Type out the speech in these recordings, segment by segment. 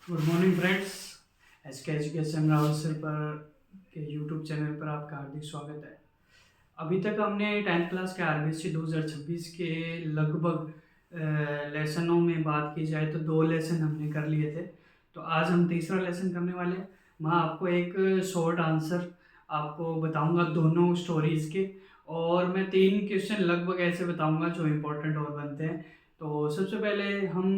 Good morning friends. S के education Rahul sir पर के यूट्यूब चैनल पर आपका हार्दिक स्वागत है। अभी तक हमने 10th क्लास के आरबीएससी 2026 के लगभग लेसनों में बात की जाए तो 2 लेसन हमने कर लिए थे। तो आज हम तीसरा लेसन करने वाले हैं। मैं आपको एक शॉर्ट आंसर आपको बताऊंगा दोनों स्टोरीज के, और मैं 3 क्वेश्चन लगभग ऐसे बताऊंगा जो इम्पोर्टेंट और बनते हैं। तो सबसे पहले हम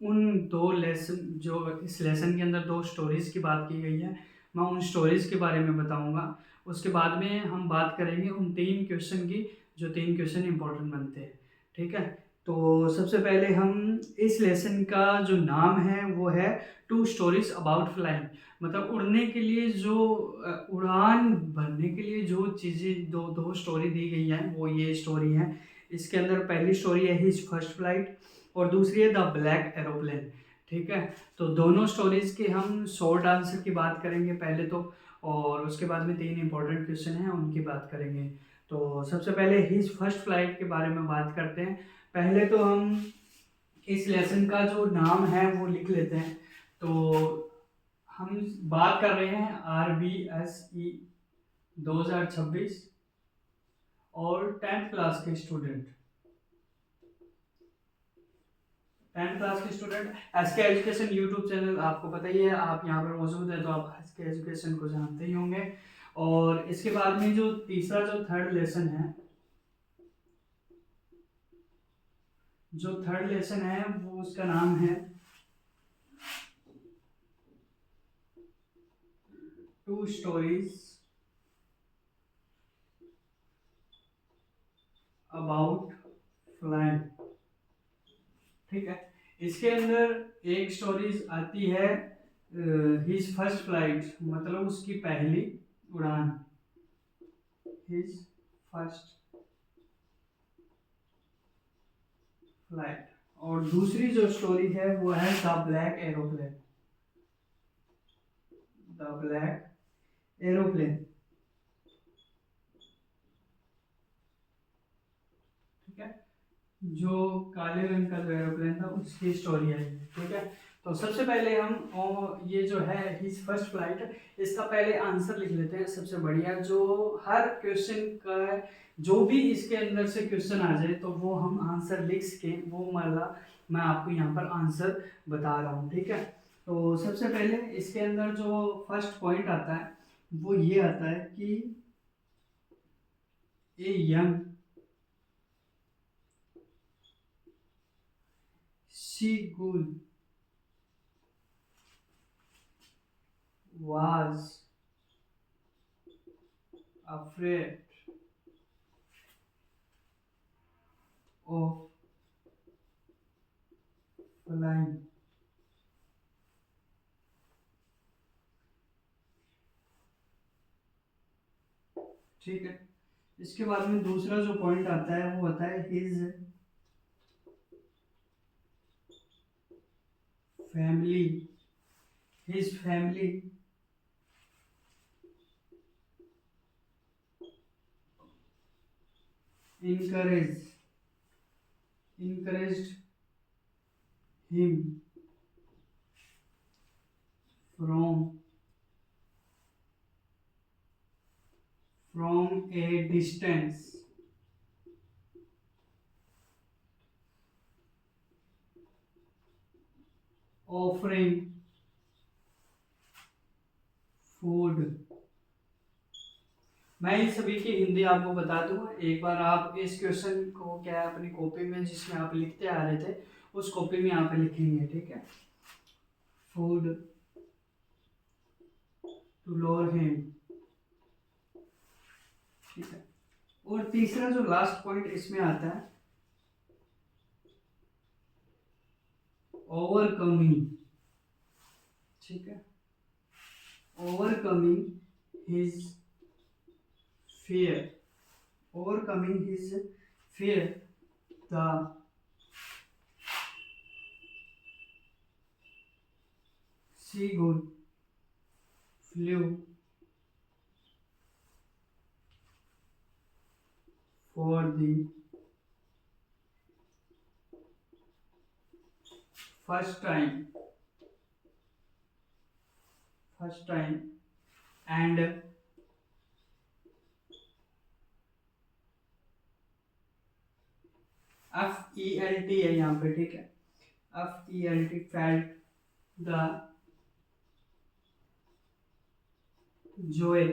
उन 2 लेसन, जो इस लेसन के अंदर 2 स्टोरीज की बात की गई है, मैं उन स्टोरीज के बारे में बताऊंगा। उसके बाद में हम बात करेंगे उन 3 क्वेश्चन की, जो 3 क्वेश्चन इंपॉर्टेंट बनते हैं। ठीक है। तो सबसे पहले हम इस लेसन का जो नाम है वो है टू स्टोरीज अबाउट फ्लाइंग। मतलब उड़ने के लिए जो उड़ान भरने के लिए जो चीज़ें, दो दो स्टोरी दी गई हैं वो ये स्टोरी है। इसके अंदर पहली स्टोरी है हिज फर्स्ट फ्लाइट और दूसरी है द ब्लैक एरोप्लेन। ठीक है। तो दोनों स्टोरीज के हम शॉर्ट आंसर की बात करेंगे पहले तो, और उसके बाद में 3 इंपॉर्टेंट क्वेश्चन हैं उनकी बात करेंगे। तो सबसे पहले हिज फर्स्ट फ्लाइट के बारे में बात करते हैं। पहले तो हम इस लेसन का जो नाम है वो लिख लेते हैं। तो हम बात कर रहे हैं RBSE 2026 और 10th क्लास के स्टूडेंट एस के एजुकेशन यूट्यूब चैनल आपको पता ही है, आप यहाँ पर मौजूद है तो आप एस के एजुकेशन को जानते ही होंगे। और इसके बाद में जो तीसरा जो थर्ड लेसन है, वो उसका नाम है टू स्टोरीज अबाउट फ्लाइंग। ठीक है। इसके अंदर एक स्टोरीज आती है हिज फर्स्ट फ्लाइट, मतलब उसकी पहली उड़ान, हिज फर्स्ट फ्लाइट। और दूसरी जो स्टोरी है वो है the black aeroplane, the black aeroplane. ठीक है। जो काले रंग का जो एरोप्लेन था उसकी स्टोरी है। ठीक है। तो सबसे पहले हम ये जो है हिज फर्स्ट फ्लाइट, इसका पहले आंसर लिख लेते हैं। सबसे बढ़िया जो हर क्वेश्चन का जो भी इसके अंदर से क्वेश्चन आ जाए तो वो हम आंसर लिख के वो वाला मैं आपको यहाँ पर आंसर बता रहा हूँ। ठीक है। तो सबसे पहले इसके अंदर जो फर्स्ट पॉइंट आता है वो ये आता है कि a young seagull was afraid of flying। ठीक है। इसके बाद में दूसरा जो पॉइंट आता है वो आता है family his family encouraged encouraged him from a distance, offering food। मैं इन सभी की हिंदी आपको बता दूं, एक बार आप इस क्वेश्चन को क्या है अपनी कॉपी में जिसमें आप लिखते आ रहे थे उस कॉपी में यहाँ पे लिखेंगे। ठीक है। Food to lower him. ठीक है। और तीसरा जो लास्ट पॉइंट इसमें आता है ओवरकमिंग। ठीक है। Overcoming his fear, overcoming his fear, the seagull flew for the first time first time and FELT है यहाँ पे, ठीक है, FELT felt the joy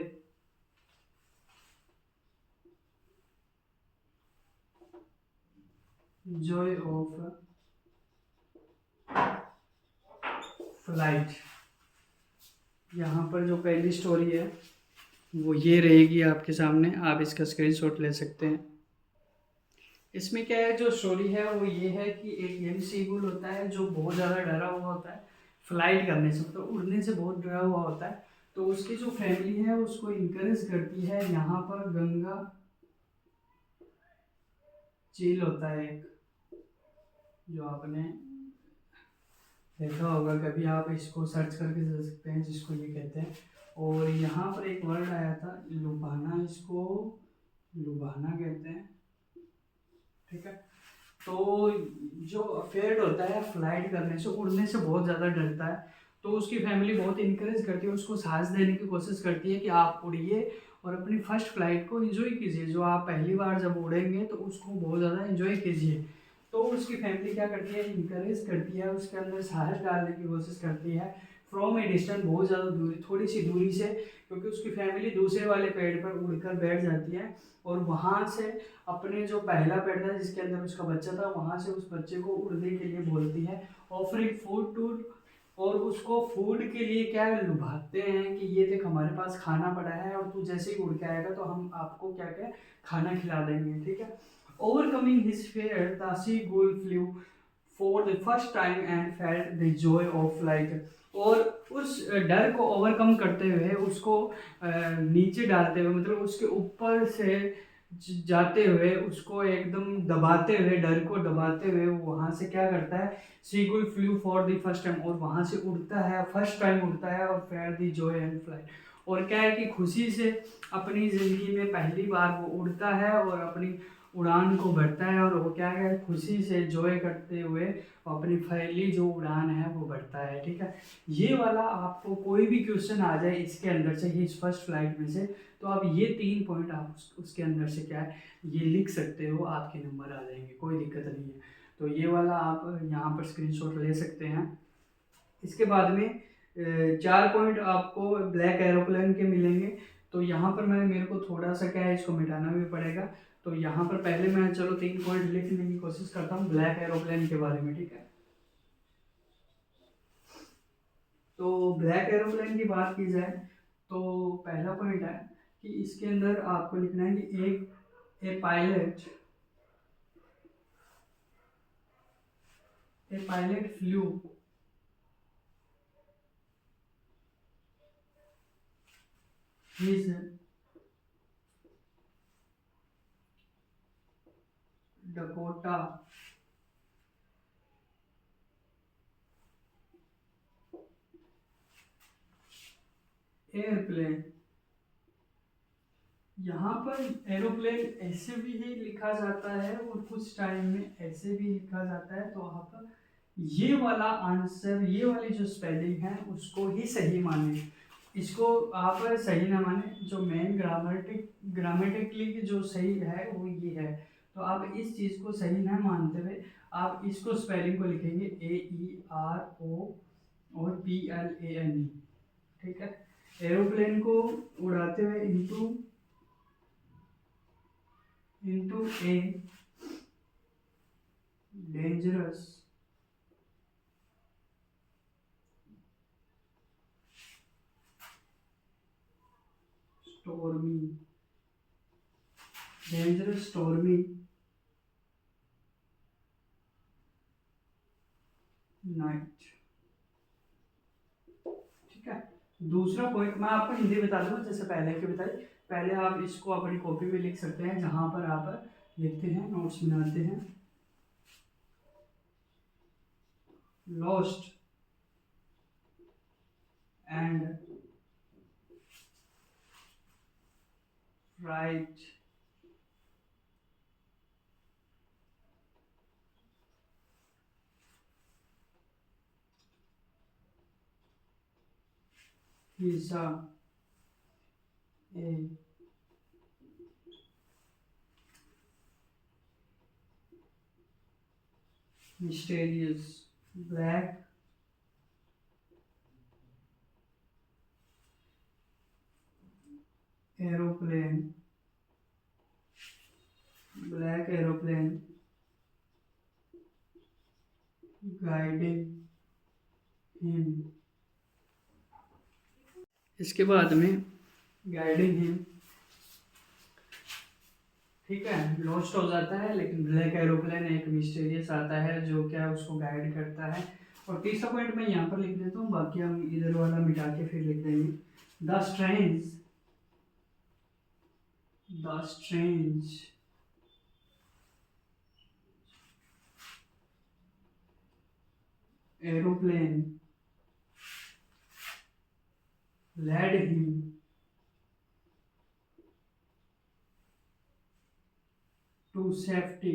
of flight। यहाँ पर जो पहली स्टोरी है वो ये रहेगी आपके सामने, आप इसका स्क्रीनशॉट ले सकते हैं। इसमें क्या है, जो स्टोरी है वो ये है कि एक यंग सीगुल होता है जो बहुत ज़्यादा डरा हुआ होता है फ्लाइट करने से, मतलब उड़ने से बहुत डरा हुआ होता है। तो उसकी जो फैमिली है उसको इनकरेज करती है। यहाँ पर गंगा झील होता है एक, जो आपने देखा होगा कभी, आप इसको सर्च करके दे सकते हैं जिसको ये कहते हैं। और यहाँ पर एक वर्ड आया था लुभाना, इसको लुभाना कहते हैं, ठीक है। तो जो अफेयर्ड होता है फ्लाइट करने से, उड़ने से बहुत ज़्यादा डरता है, तो उसकी फैमिली बहुत इनकरेज करती है, उसको साहस देने की कोशिश करती है कि आप उड़िए और अपनी फर्स्ट फ्लाइट को एंजॉय कीजिए। जो आप पहली बार जब उड़ेंगे तो उसको बहुत ज़्यादा एंजॉय कीजिए। तो उसकी फैमिली क्या करती है, इनकरेज करती है, उसके अंदर साहस डालने की कोशिश करती है फ्रॉम ए डिस्टेंस, बहुत ज़्यादा दूरी, थोड़ी सी दूरी से, क्योंकि उसकी फैमिली दूसरे वाले पेड़ पर उड़कर बैठ जाती है और वहाँ से अपने जो पहला पेड़ था जिसके अंदर उसका बच्चा था, वहाँ से उस बच्चे को उड़ने के लिए बोलती है, ऑफरिंग फूड टू, और उसको फूड के लिए क्या लुभाते हैं कि ये देख हमारे पास खाना पड़ा है और तू जैसे ही उड़ के आएगा तो हम आपको क्या क्या खाना खिला देंगे, ठीक है। ओवरकमिंग हिज फियर द सी गुल flu for the first time and felt the Joy of life. और उस डर को ओवरकम करते हुए, उसको नीचे डालते हुए, मतलब उसके ऊपर से जाते हुए, उसको एकदम दबाते हुए, डर को दबाते हुए वहाँ से क्या करता है, seagull flu for the first time, और वहाँ से उड़ता है, फर्स्ट टाइम उड़ता है और fair the Joy and flight. और क्या है कि खुशी से अपनी ज़िंदगी में पहली बार वो उड़ता है और अपनी उड़ान को बढ़ता है, और वो क्या है, खुशी से जॉय करते हुए अपनी पहली जो उड़ान है वो बढ़ता है, ठीक है। ये वाला आपको कोई भी क्वेश्चन आ जाए इसके अंदर से, इस फर्स्ट फ्लाइट में से, तो आप ये 3 पॉइंट आप उसके अंदर से क्या है ये लिख सकते हो, आपके नंबर आ जाएंगे, कोई दिक्कत नहीं है। तो ये वाला आप यहाँ पर स्क्रीनशॉट ले सकते हैं। इसके बाद में 4 पॉइंट आपको ब्लैक एरोप्लेन के मिलेंगे। तो यहाँ पर मेरे को थोड़ा सा क्या है, इसको मिटाना भी पड़ेगा। तो यहाँ पर पहले मैं चलो 3 पॉइंट लिखने की कोशिश करता हूँ ब्लैक एरोप्लेन के बारे में, ठीक है। तो ब्लैक एरोप्लेन की बात की जाए तो पहला पॉइंट है कि इसके अंदर आपको लिखना है कि एक a pilot flew his Dakota airplane. यहाँ पर एरोप्लेन ऐसे भी ही लिखा जाता है और कुछ टाइम में ऐसे भी लिखा जाता है। तो आप ये वाला आंसर, ये वाली जो स्पेलिंग है उसको ही सही माने, इसको आप सही ना माने। जो मेन ग्रामेटिकली जो सही है वो ये है। तो आप इस चीज़ को सही ना मानते हुए आप इसको स्पेलिंग को लिखेंगे AERO और PLANE, ठीक है। एरोप्लेन को उड़ाते हुए into a dangerous stormy night, ठीक है। दूसरा पॉइंट मैं आपको हिंदी बता दूंगा जैसे पहले की बताई। पहले आप इसको अपनी कॉपी में लिख सकते हैं, जहां पर आप लिखते हैं, नोट्स बनाते हैं। Lost and write he saw a mysterious black aeroplane guiding him। इसके बाद में गाइडिंग हिम, ठीक है, लॉस्ट हो जाता है, लेकिन ब्लैक एरोप्लेन एक मिस्टीरियस आता है जो क्या उसको गाइड करता है। और तीसरा पॉइंट मैं यहाँ पर लिख देता हूँ, बाकी हम इधर वाला मिटा के फिर लिख देंगे। The strange aeroplane led him to safety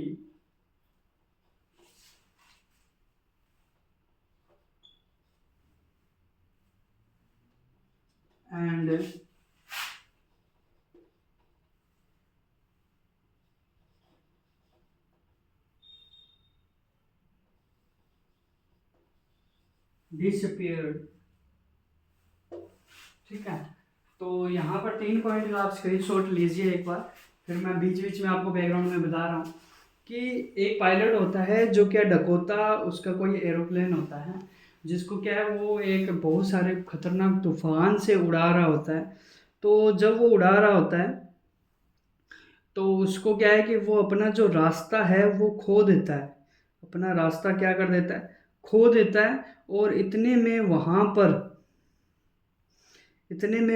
and disappeared। ठीक है, तो यहाँ पर 3 पॉइंट आप स्क्रीनशॉट लीजिए एक बार, फिर मैं बीच बीच में आपको बैकग्राउंड में बता रहा हूँ कि एक पायलट होता है जो क्या डकोटा उसका कोई एरोप्लेन होता है, जिसको क्या है वो एक बहुत सारे खतरनाक तूफान से उड़ा रहा होता है। तो जब वो उड़ा रहा होता है तो उसको क्या है कि वो अपना जो रास्ता है वो खो देता है, अपना रास्ता क्या कर देता है, खो देता है। और इतने में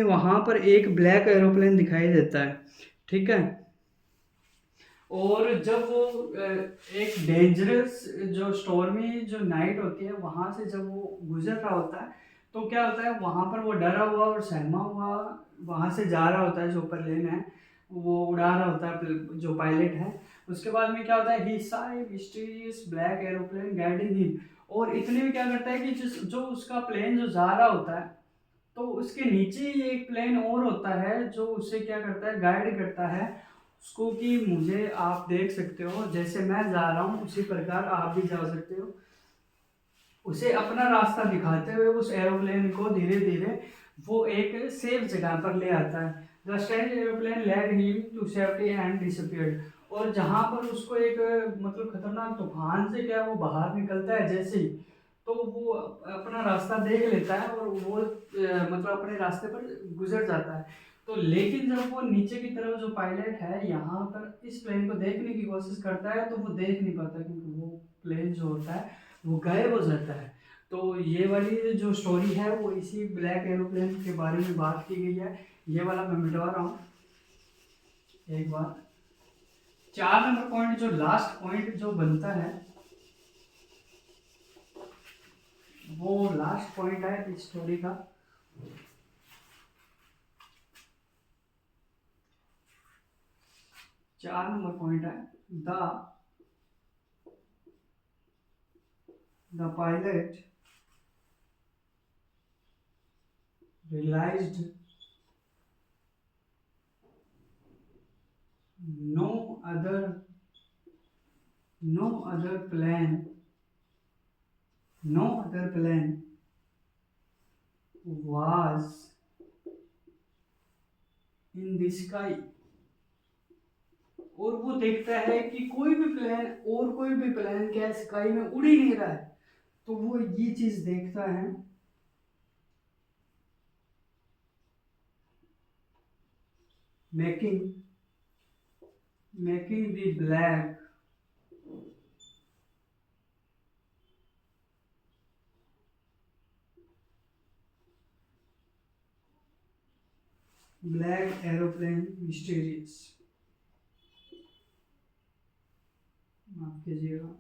वहाँ पर एक ब्लैक एरोप्लेन दिखाई देता है, ठीक है। और जब वो एक डेंजरस जो स्टॉर्मी जो नाइट होती है वहाँ से जब वो गुजर रहा होता है तो क्या होता है, वहाँ पर वो डरा हुआ और सहमा हुआ वहाँ से जा रहा होता है, जो प्लेन है वो उड़ा रहा होता है जो पायलट है। उसके बाद में क्या होता है, ही सा mysterious black aeroplane guiding him. और इतने में क्या करता है कि जो उसका प्लेन जो जा रहा होता है तो उसके नीचे ही एक प्लेन और होता है जो उसे क्या करता है, गाइड करता है उसको कि मुझे आप देख सकते हो, जैसे मैं जा रहा हूँ उसी प्रकार आप भी जा सकते हो। उसे अपना रास्ता दिखाते हुए उस एरोप्लेन को धीरे धीरे वो एक सेफ जगह पर ले आता है। The strange aeroplane led him to safety and disappeared. और जहाँ पर उसको एक मतलब खतरनाक तूफान से क्या वो बाहर निकलता है जैसे ही, तो वो अपना रास्ता देख लेता है और वो मतलब अपने रास्ते पर गुजर जाता है। तो लेकिन जब वो नीचे की तरफ जो पायलट है यहाँ पर इस प्लेन को देखने की कोशिश करता है तो वो देख नहीं पाता, क्योंकि वो प्लेन जो होता है वो गायब हो जाता है। तो ये वाली जो स्टोरी है वो इसी ब्लैक एरोप्लेन के बारे में बात की गई है। ये वाला मैं मिटवा रहा हूँ एक बार। 4 नंबर पॉइंट जो लास्ट पॉइंट जो बनता है वो लास्ट पॉइंट है इस स्टोरी का। चार नंबर पॉइंट है, the pilot realized no other plane was in the sky। और वो देखता है कि कोई भी प्लेन क्या स्काई में उड़ ही नहीं रहा है। तो वो ये चीज देखता है, making the black aeroplane mysterious। माफ कीजिएगा।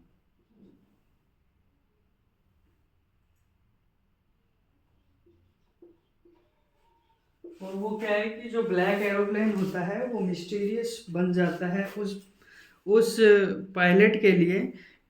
और वो क्या है कि जो ब्लैक एरोप्लेन होता है वो मिस्टीरियस बन जाता है उस पायलट के लिए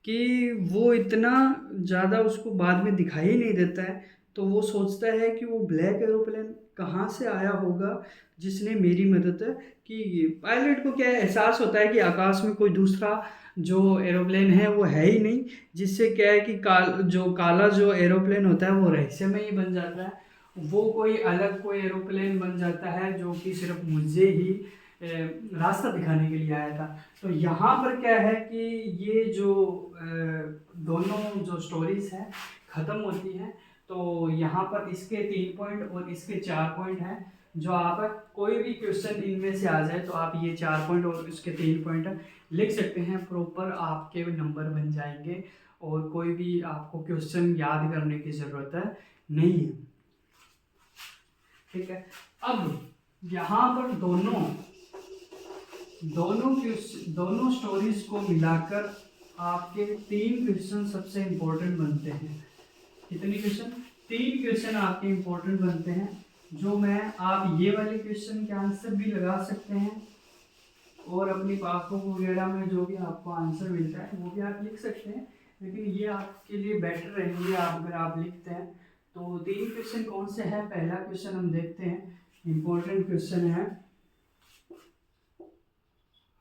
कि वो इतना ज़्यादा उसको बाद में दिखाई नहीं देता है। तो वो सोचता है कि वो ब्लैक एरोप्लेन कहाँ से आया होगा जिसने मेरी मदद की। पायलट को क्या एहसास होता है कि आकाश में कोई दूसरा जो एरोप्लेन है वो है ही नहीं, जिससे क्या है कि काला जो एरोप्लेन होता है वो रहस्यमय ही बन जाता है। वो कोई अलग कोई एरोप्लेन बन जाता है जो कि सिर्फ मुझे ही रास्ता दिखाने के लिए आया था। तो यहाँ पर क्या है कि ये जो दोनों जो स्टोरीज हैं ख़त्म होती हैं। तो यहाँ पर इसके 3 पॉइंट और इसके 4 पॉइंट हैं। जो आप कोई भी क्वेश्चन इनमें से आ जाए तो आप ये 4 पॉइंट और इसके 3 पॉइंट लिख सकते हैं, प्रॉपर आपके नंबर बन जाएंगे और कोई भी आपको क्वेश्चन याद करने की ज़रूरत नहीं है। ठीक है, अब यहाँ पर दोनों स्टोरीज को मिलाकर आपके 3 क्वेश्चन सबसे इम्पोर्टेंट बनते हैं। कितने क्वेश्चन? 3 क्वेश्चन आपके इम्पोर्टेंट बनते हैं, जो मैं आप ये वाले क्वेश्चन के आंसर भी लगा सकते हैं और अपनी पासबुक वगैरह में जो भी आपको आंसर मिलता है वो भी आप लिख सकते हैं, लेकिन ये आपके लिए बेटर रहेंगे अगर आप लिखते हैं। तो 3 क्वेश्चन कौन से हैं? पहला क्वेश्चन हम देखते हैं, इम्पोर्टेंट क्वेश्चन है,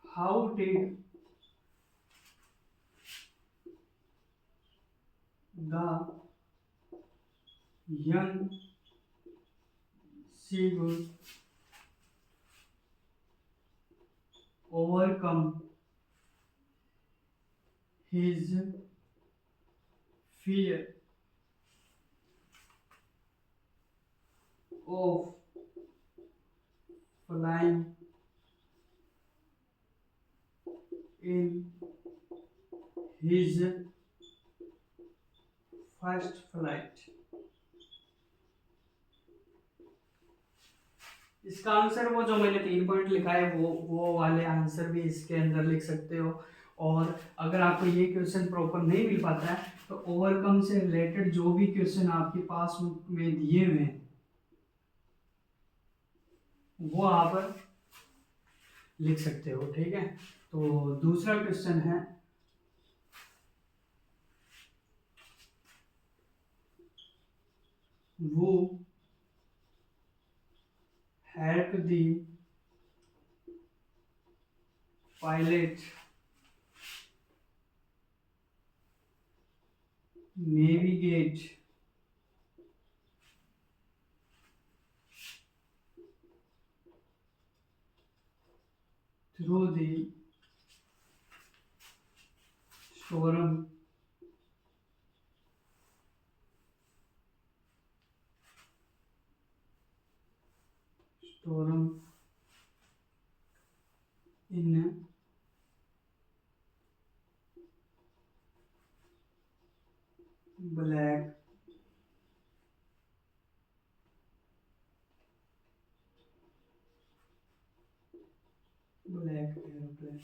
how did the young seagull overcome his fear of flying in his first flight? इसका आंसर वो जो मैंने 3 पॉइंट लिखा है वो वाले आंसर भी इसके अंदर लिख सकते हो। और अगर आपको ये क्वेश्चन प्रॉपर नहीं मिल पाता है तो ओवरकम से रिलेटेड जो भी क्वेश्चन आपके पास में दिए हुए हैं वो आप लिख सकते हो। ठीक है, तो दूसरा क्वेश्चन है, वो help the pilot navigate through the storm in black aeroplane.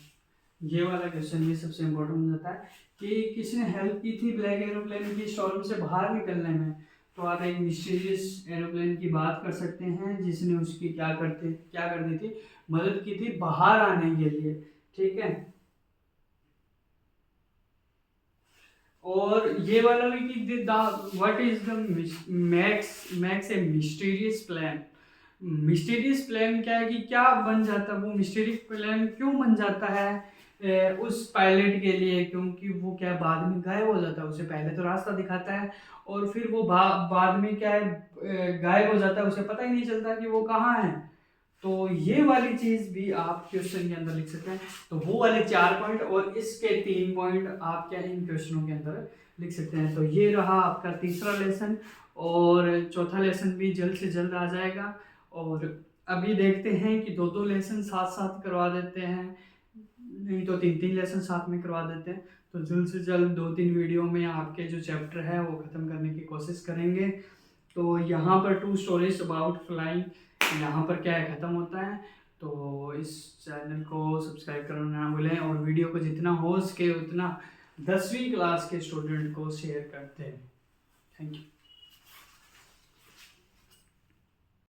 ये वाला क्वेश्चन भी सबसे इम्पोर्टेंट हो जाता है कि किसने हेल्प की थी ब्लैक एरोप्लेन की स्टॉर्म से बाहर निकलने में। तो आप एक मिस्टीरियस एरोप्लेन की बात कर सकते हैं जिसने उसकी क्या कर दी थी, मदद की थी बाहर आने के लिए। ठीक है, और ये वाला भी कि what is the max A mysterious plan. Mysterious plan क्या है कि क्या बन जाता है, वो मिस्टीरियस प्लान क्यों बन जाता है उस पायलट के लिए, क्योंकि वो क्या बाद में गायब हो जाता है। उसे पहले तो रास्ता दिखाता है और फिर वो बाद में क्या है गायब हो जाता है, उसे पता ही नहीं चलता कि वो कहाँ है। तो ये वाली चीज भी आप क्वेश्चन के अंदर लिख सकते हैं। तो वो वाले 4 पॉइंट और इसके 3 पॉइंट आप क्या इन क्वेश्चनों के अंदर लिख सकते हैं। तो ये रहा आपका तीसरा लेसन और चौथा लेसन भी जल्द से जल्द आ जाएगा। और अभी देखते हैं कि 2-2 लेसन साथ साथ करवा देते हैं, नहीं तो 3-3 लेसन साथ में करवा देते हैं। तो जल्द से जल्द 2-3 वीडियो में आपके जो चैप्टर है वो ख़त्म करने की कोशिश करेंगे। तो यहाँ पर 2 स्टोरीज अबाउट फ्लाइंग यहाँ पर क्या है ख़त्म होता है। तो इस चैनल को सब्सक्राइब करना ना भूलें और वीडियो को जितना हो सके उतना 10वीं क्लास के स्टूडेंट को शेयर करते हैं। Thank you.